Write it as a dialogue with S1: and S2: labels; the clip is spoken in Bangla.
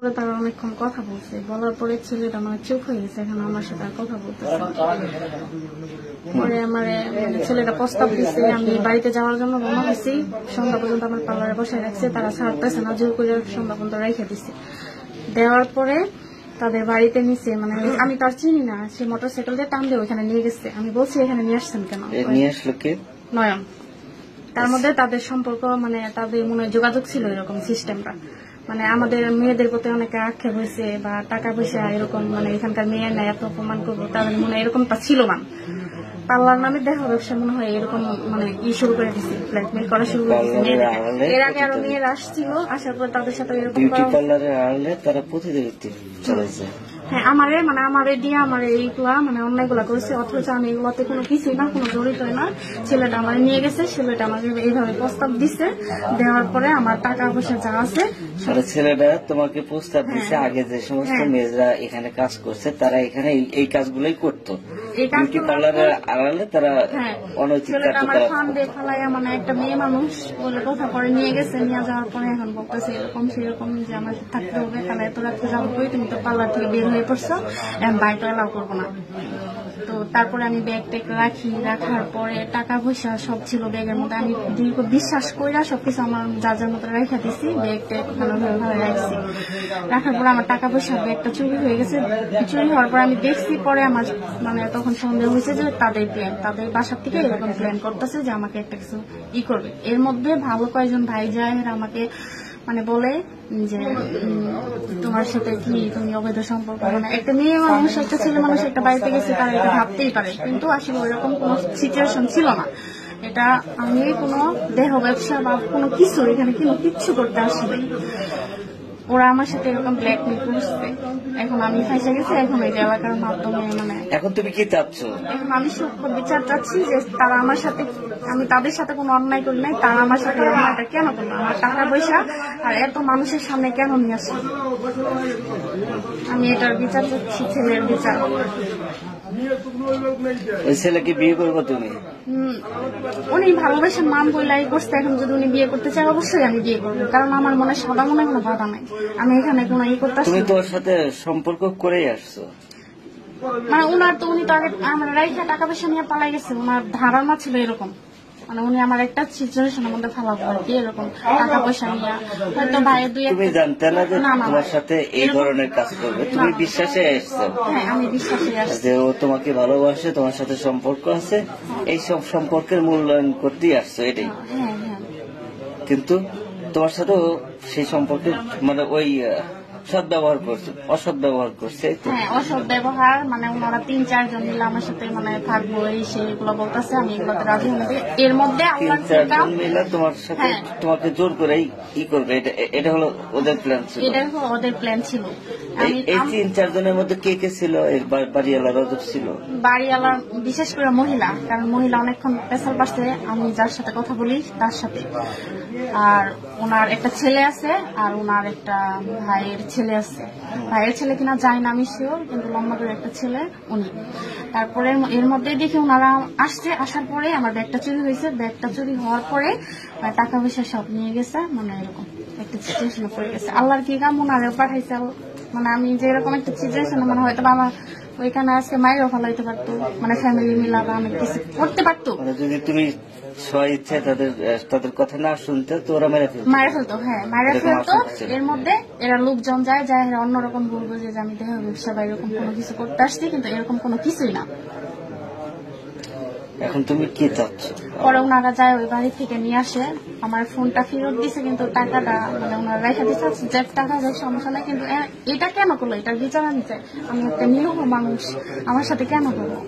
S1: তারা অনেকক্ষণ কথা বলছে, বলার পরে ছেলেটা মানে চুপ হয়ে গেছে, এখন আমার সাথে আর কথা বলতেছে না। পরে আমার ছেলেটা প্রস্তাব দিচ্ছে, আমি বাড়িতে যাওয়ার জন্য রওনা হয়েছি। সন্ধ্যা পর্যন্ত আমার পার্লারে বসায় রাখছে, তারা ছাড়তেছে না, জোর করে সন্ধ্যা পর্যন্ত রেখে দিচ্ছে। দেওয়ার পরে তাদের বাড়িতে নিচে, মানে আমি তার চিনি না, সে মোটরসাইকেল দিয়ে টান দিয়ে ওইখানে নিয়ে গেছে। আমি বলছি এখানে নিয়ে আসছেন কেন?
S2: নিয়ে আসলো কে?
S1: নয়ন। তার মধ্যে তাদের সম্পর্ক, মানে তাদের মনে যোগাযোগ ছিল এরকম সিস্টেমটা, মানে আমাদের মেয়েদের প্রতি অনেকে আক্ষেপ হয়েছে বা টাকা পয়সা এরকম, মানে এখানকার মেয়ে নেয় এত অপমান করবো, তাদের মনে এরকমটা ছিল না। পার্লার নামে দেখা ব্যবসা মনে হয় এরকম, মানে শুরু করে দিচ্ছে, ব্ল্যাকমেল করা শুরু করে দিচ্ছে। এর আগে আরো মেয়েরা আসছিল, আসার পর তাদের সাথে এরকম
S2: তারা প্রতিনিধিত্ব চলেছে।
S1: হ্যাঁ, আমারে দিয়ে আমার এইগুলা মানে অন্যায়গুলা করেছে, অথচ আমি এগুলোতে কোনো কিছুই না, কোনো জড়িত না। ছেলেটা আমার নিয়ে গেছে, ছেলেটা আমাকে এইভাবে প্রস্তাব দিছে, দেওয়ার পরে আমার টাকা পয়সা যা আছে।
S2: ছেলেটা তোমাকে প্রস্তাব দিছে, আগে যে সমস্ত মেয়েরা এখানে কাজ করছে তারা এখানে এই কাজগুলোই করতো, বিউটি পার্লারের আড়ালে তারা অনৈতিক
S1: ফান্ডে ফেলাইয়া, মানে একটা মেয়ে মানুষ বলে কথা পরে নিয়ে গেছে। নিয়ে যাওয়ার পরে এখন বলতেছে এরকম সেরকম যে আমার থাকতে হবে, তাহলে এত রাত্রে যাবো কই, তুমি তো পার্লার থেকে বের হয়ে পড়ছো, বাইরে এলাও করবো না। তো তারপরে আমি ব্যাগ ট্যাগ রাখার পরে টাকা পয়সা সব ছিল ব্যাগের মধ্যে, আমি দীর্ঘ বিশ্বাস কইরা সবকিছু আমার যার যার মতো রেখে দিছি, ব্যাগ ট্যাগ ভালোভাবে রাখছি। রাখার পরে আমার টাকা পয়সা ব্যাগটা চুরি হয়ে গেছে। চুরি হওয়ার পর আমি দেখছি, পরে আমার মানে তখন সন্দেহ হয়েছে যে তাদের প্ল্যান, তাদের বাসার থেকে এরকম প্ল্যান করতেছে যে আমাকে একটা কিছু করবে। এর মধ্যে ভালো কয়েকজন ভাই যায় আমাকে মানে বলে যে তোমার সাথে কি তুমি অবৈধ সম্পর্ক, মানে একটা মেয়ে মানুষ একটা ছেলে মানুষ একটা বাড়িতে গেছে, তারা এটা ভাবতেই পারে, কিন্তু আসলে ওইরকম কোনো সিচুয়েশন ছিল না। এটা আমি কোনো দেহ ব্যবসা বা কোনো কিছু এখানে কিচ্ছু করতে আসিনি। ওরা আমার সাথে এরকম ব্ল্যাকমেল করছে, এখন আমি ফাঁসে গেছি। এখন এই এলাকার মাধ্যমে মানে
S2: এখন তুমি কি চাচ্ছ?
S1: এখন আমি সূক্ষ্ম বিচার চাচ্ছি যে তারা আমার সাথে, আমি তাদের সাথে কোনো অন্যায় করি নাই, তারা আমার সাথে অন্যায়টা কেন করলো, আমার টাকা পয়সা আর এত মানুষের সামনে কেন নিয়ে আসলো। আমি এটার বিচার চাচ্ছি, ছেলের বিচার।
S2: ওই ছেলেকে বিয়ে করবো তুমি?
S1: উনি ভালোবাসার নাম বইলাই করছে, এখন যদি উনি বিয়ে করতে চায় অবশ্যই আমি বিয়ে করবো, কারণ আমার মনে সাদা মনে কোনো বাধা নাই। আমি এখানে কোনো করতে,
S2: তুমি তোর সাথে সম্পর্ক করেই আসছো,
S1: মানে উনার তো উনি তো আগে আমার রাইখা টাকা পয়সা নিয়ে পালাই গেছে। উনার ধারণা ছিল এরকম, মানে উনি আমার একটা সিচুয়েশনের মধ্যে ফেলাবো আর কি, এরকম টাকা পয়সা নিয়ে। হয়তো ভাইয়ের দুই,
S2: তুমি জানতে না যে তোমার সাথে এই ধরনের কাজ করবে, তুমি বিশ্বাসে আসছো?
S1: হ্যাঁ, আমি বিশ্বাসে আসছি
S2: যে ও তোমাকে ভালোবাসে, তোমার সাথে সম্পর্ক আছে, এই সব সম্পর্কের মূল্যায়ন করতেই আসছো, এটাই। কিন্তু তোমার সাথেও সেই সম্পর্কে মানে ওই সৎ ব্যবহার করছে, অসৎ ব্যবহার করছে।
S1: হ্যাঁ, অসৎ ব্যবহার, মানে ওনারা 3-4 জন মিলে আমার সাথে মানে থাকবো এই সেগুলো বলতেছে, আমি এগুলোতে রাজি হতে। এর মধ্যে
S2: 3-4 জন মিলে তোমার সাথে তোমাকে জোর করে করবে, এটা হলো ওদের প্ল্যান ছিল।
S1: এটা হলো ওদের প্ল্যান ছিল।
S2: এই 3-4 জনের মধ্যে কে কে ছিল? বাড়িওয়ালা রজব ছিল?
S1: বাড়িওয়ালা বিশেষ করে মহিলা, কারণ মহিলা অনেকক্ষণ পেছাল পাশে, আমি যার সাথে কথা বলি তার সাথে। আর ওনার একটা ছেলে আছে, আর ওনার একটা ভাইয়ের ছেলে আছে। ভাইয়ের ছেলে কিনা যায় না আমি শিওর, কিন্তু লম্বা করে একটা ছেলে উনি। তারপরে এর মধ্যে দেখি ওনারা আসছে, আসার পরে আমার ব্যাগটা চুরি হয়েছে। ব্যাগটা চুরি হওয়ার পরে টাকা পয়সা সব নিয়ে গেছে, মানে এরকম একটা সিচুয়েশনে পড়ে গেছে। আল্লাহর কি কাম, ওনারেও পাঠাইছে। মানে আমি যে এরকম একটা সিচুয়েশনে, মানে হয়তো আমার ওইখানে আজকে মায়েরও ভালো হইতে পারতো, মানে ফ্যামিলি মিলা বা অনেক কিছু করতে পারতো।
S2: যদি তুমি ইচ্ছে তাদের কথা না শুনতে তো ওরা মেরে ফেলতো।
S1: হ্যাঁ, মেরে ফেলতো। এর মধ্যে এরা লোকজন যায় অন্যরকম বলবো যে আমি দেহ ব্যবসা বা এরকম কোনো কিছু করতে আসছি, কিন্তু এরকম কোনো কিছুই না।
S2: এখন তুমি কি চাচ্ছ?
S1: পরে ওনারা যায় ওই বাড়ি থেকে নিয়ে আসে, আমার ফোনটা ফেরত দিছে, কিন্তু টাকাটা মানে ওনারা রেখে দিচ্ছে যে টাকা যায় সমস্যা নাই, কিন্তু এটা কেন করলো, এটার বিচার আমি চাই। আমি একটা নিরীহ মানুষ, আমার সাথে কেন করবো?